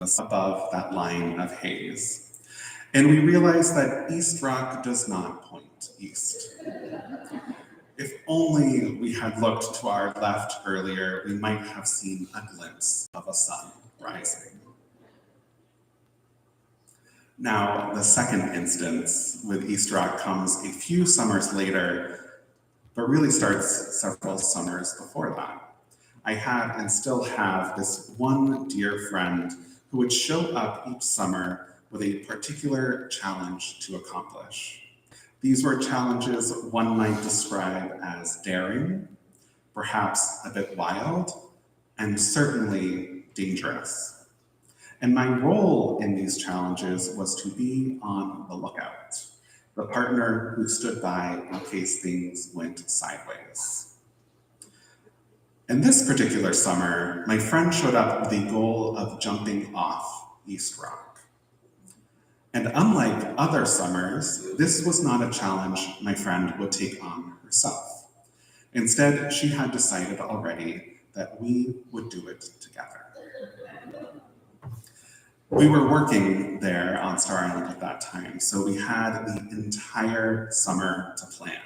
above that line of haze. And we realize that East Rock does not point east. If only we had looked to our left earlier, we might have seen a glimpse of a sun rising. Now, the second instance with East Rock comes a few summers later, but really starts several summers before that. I had and still have this one dear friend who would show up each summer with a particular challenge to accomplish. These were challenges one might describe as daring, perhaps a bit wild, and certainly dangerous. And my role in these challenges was to be on the lookout, the partner who stood by in case things went sideways. And this particular summer, my friend showed up with the goal of jumping off East Rock. And unlike other summers, this was not a challenge my friend would take on herself. Instead, she had decided already that we would do it together. We were working there on Star Island at that time, so we had the entire summer to plan.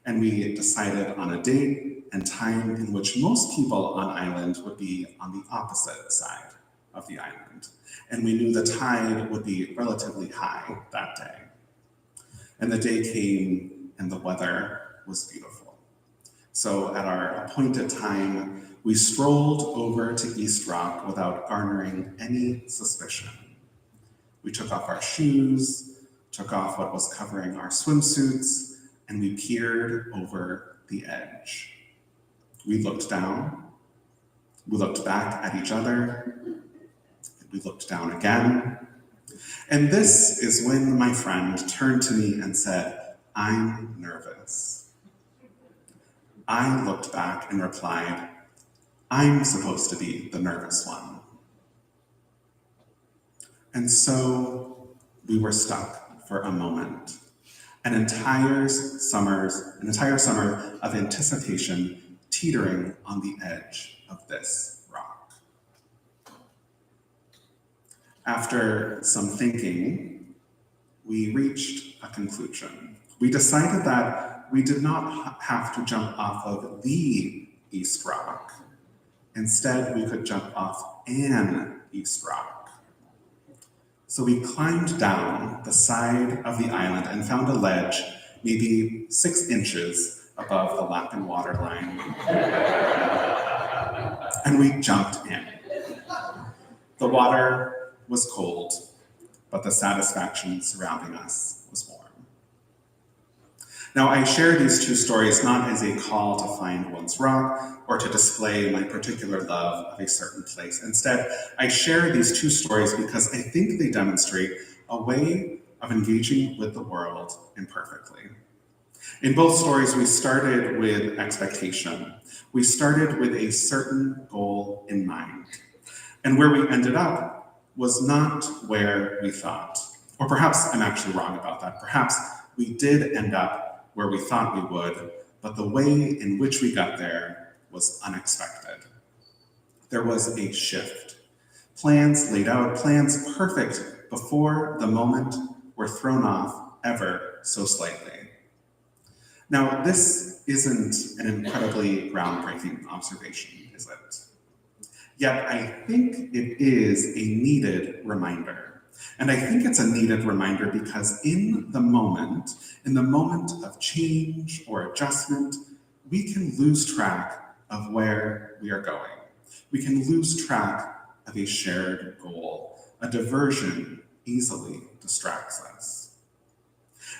And we decided on a date and time in which most people on island would be on the opposite side of the island. And we knew the tide would be relatively high that day. And the day came and the weather was beautiful. So at our appointed time, we strolled over to East Rock without garnering any suspicion. We took off our shoes, took off what was covering our swimsuits, and we peered over the edge. We looked down, we looked back at each other, we looked down again. And this is when my friend turned to me and said, "I'm nervous." I looked back and replied, "I'm supposed to be the nervous one." And so we were stuck for a moment. An entire summer of anticipation teetering on the edge of this rock. After some thinking, we reached a conclusion. We decided that we did not have to jump off of the East Rock. Instead, we could jump off an East Rock. So we climbed down the side of the island and found a ledge maybe 6 inches above the lapping water line. And we jumped in. The water was cold, but the satisfaction surrounding us was warm. Now, I share these two stories not as a call to find one's rock or to display my particular love of a certain place. Instead, I share these two stories because I think they demonstrate a way of engaging with the world imperfectly. In both stories, we started with expectation. We started with a certain goal in mind. And where we ended up was not where we thought. Or perhaps I'm actually wrong about that. Perhaps we did end up where we thought we would, but the way in which we got there was unexpected. There was a shift. Plans laid out, plans perfect before the moment were thrown off ever so slightly. Now, this isn't an incredibly groundbreaking observation, is it? Yet I think it is a needed reminder. And I think it's a needed reminder because in the moment of change or adjustment, we can lose track of where we are going. We can lose track of a shared goal. A diversion easily distracts us.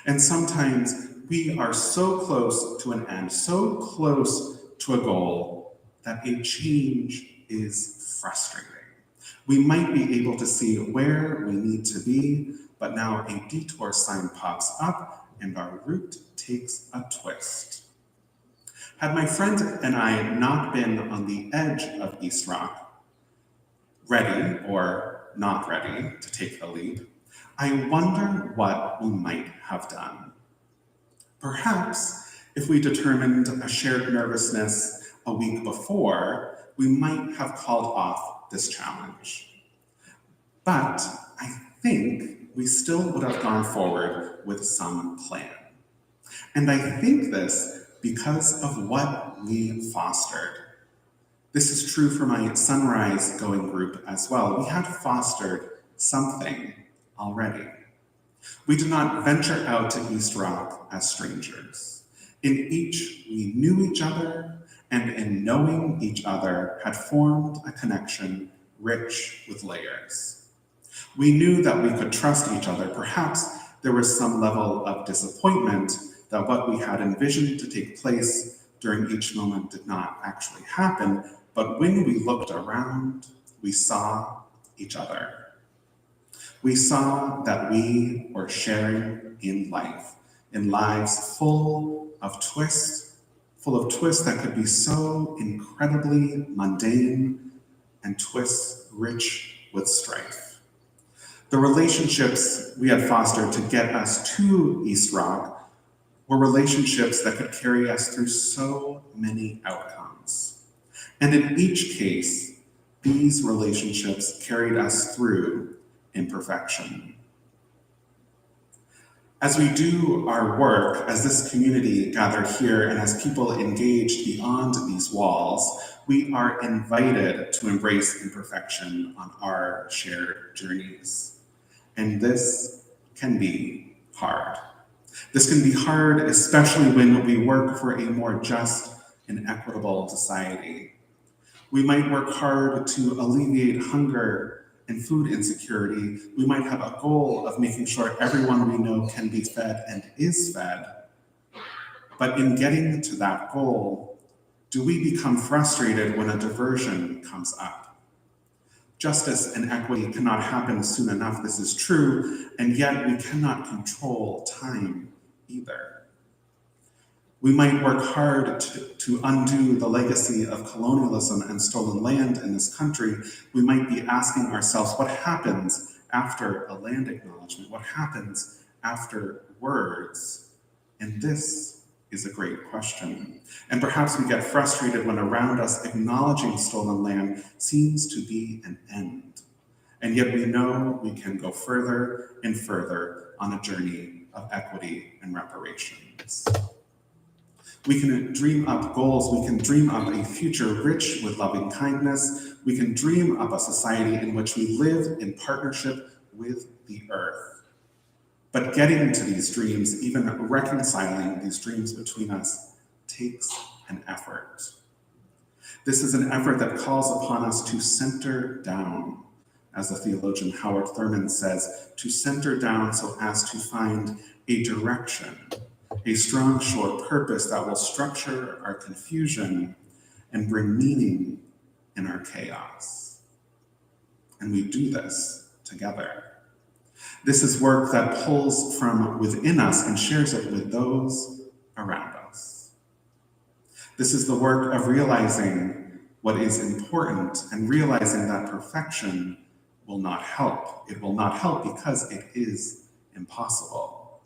And sometimes we are so close to an end, so close to a goal, that a change is frustrating. We might be able to see where we need to be, but now a detour sign pops up and our route takes a twist. Had my friend and I not been on the edge of East Rock, ready or not ready to take the leap, I wonder what we might have done. Perhaps if we determined a shared nervousness a week before, we might have called off this challenge. But I think we still would have gone forward with some plan. And I think this because of what we fostered. This is true for my Sunrise going group as well. We had fostered something already. We did not venture out to East Rock as strangers. In each, we knew each other, and in knowing each other, had formed a connection rich with layers. We knew that we could trust each other. Perhaps there was some level of disappointment that what we had envisioned to take place during each moment did not actually happen, but when we looked around, we saw each other. We saw that we were sharing in life, in lives full of twists that could be so incredibly mundane and twists rich with strife. The relationships we had fostered to get us to East Rock were relationships that could carry us through so many outcomes. And in each case, these relationships carried us through imperfection. As we do our work, as this community gathered here, and as people engage beyond these walls, we are invited to embrace imperfection on our shared journeys. And this can be hard. This can be hard, especially when we work for a more just and equitable society. We might work hard to alleviate hunger and food insecurity. We might have a goal of making sure everyone we know can be fed and is fed. But in getting to that goal, do we become frustrated when a diversion comes up? Justice and equity cannot happen soon enough, this is true, and yet we cannot control time either. We might work hard to undo the legacy of colonialism and stolen land in this country. We might be asking ourselves, what happens after a land acknowledgement? What happens after words? And this is a great question. And perhaps we get frustrated when around us acknowledging stolen land seems to be an end. And yet we know we can go further and further on a journey of equity and reparations. We can dream up goals, we can dream up a future rich with loving kindness, we can dream up a society in which we live in partnership with the earth. But getting to these dreams, even reconciling these dreams between us, takes an effort. This is an effort that calls upon us to center down, as the theologian Howard Thurman says, to center down so as to find a direction, a strong, sure purpose that will structure our confusion and bring meaning in our chaos. And we do this together. This is work that pulls from within us and shares it with those around us. This is the work of realizing what is important and realizing that perfection will not help. It will not help because it is impossible.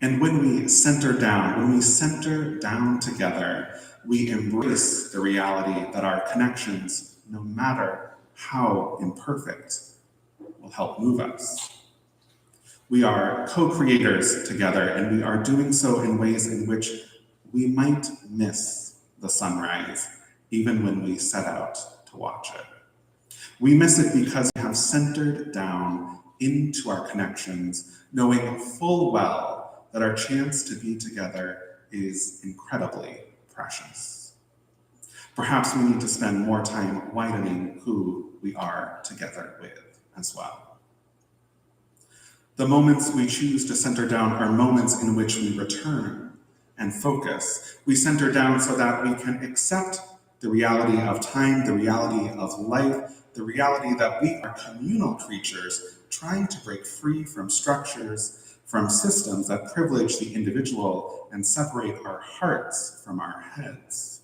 And when we center down together, we embrace the reality that our connections, no matter how imperfect, will help move us. We are co-creators together, and we are doing so in ways in which we might miss the sunrise, even when we set out to watch it. We miss it because we have centered down into our connections, knowing full well that our chance to be together is incredibly precious. Perhaps we need to spend more time widening who we are together with as well. The moments we choose to center down are moments in which we return and focus. We center down so that we can accept the reality of time, the reality of life, the reality that we are communal creatures trying to break free from structures, from systems that privilege the individual and separate our hearts from our heads.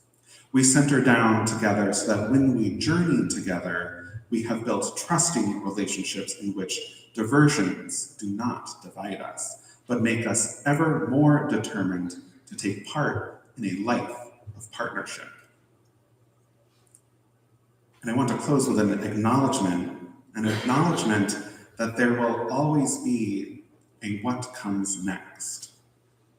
We center down together so that when we journey together, we have built trusting relationships in which diversions do not divide us, but make us ever more determined to take part in a life of partnership. And I want to close with an acknowledgement an acknowledgement that there will always be a what comes next.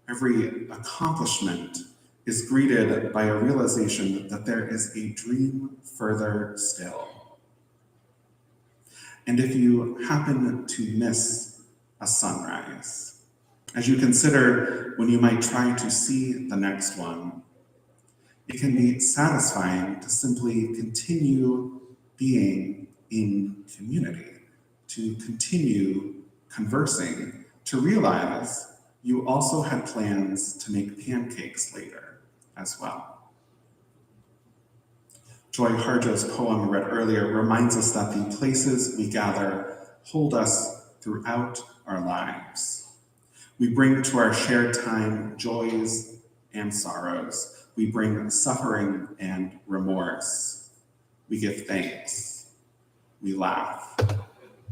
Every accomplishment is greeted by a realization that there is a dream further still. And if you happen to miss a sunrise, as you consider when you might try to see the next one, it can be satisfying to simply continue being in community, to continue conversing, to realize you also had plans to make pancakes later as well. Joy Harjo's poem read earlier reminds us that the places we gather hold us throughout our lives. We bring to our shared time joys and sorrows. We bring suffering and remorse. We give thanks. We laugh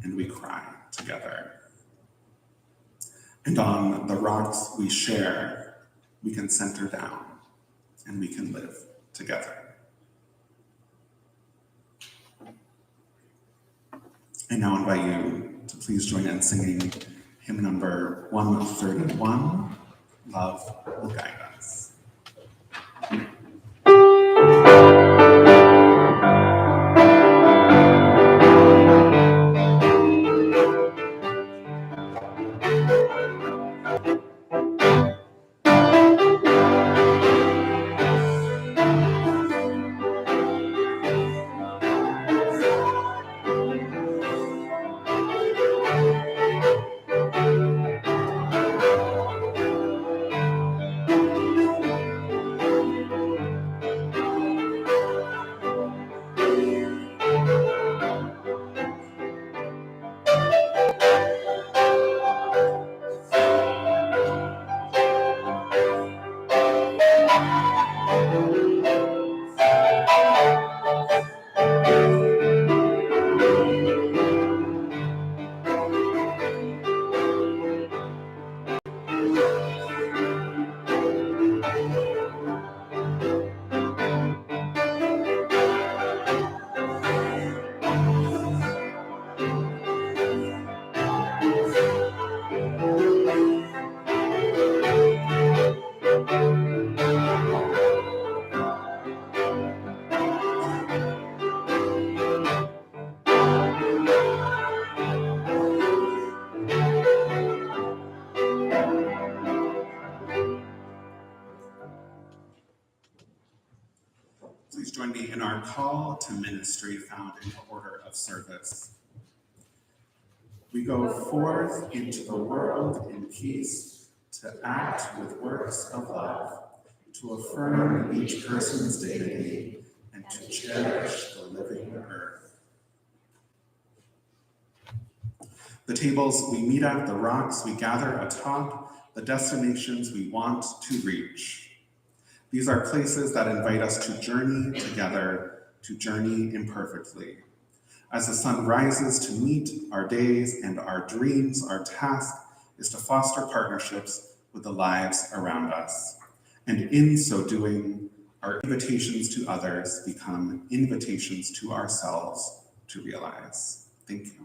and we cry together. And on the rocks we share, we can center down and we can live together. I now invite you to please join in singing hymn number 131, Love Will Guide Us. Please join me in our call to ministry found in the order of service. We go forth into the world in peace to act with works of love, to affirm each person's dignity and to cherish the living earth. The tables we meet at, the rocks we gather atop, the destinations we want to reach. These are places that invite us to journey together, to journey imperfectly. As the sun rises to meet our days and our dreams, our task is to foster partnerships with the lives around us. And in so doing, our invitations to others become invitations to ourselves to realize. Thank you.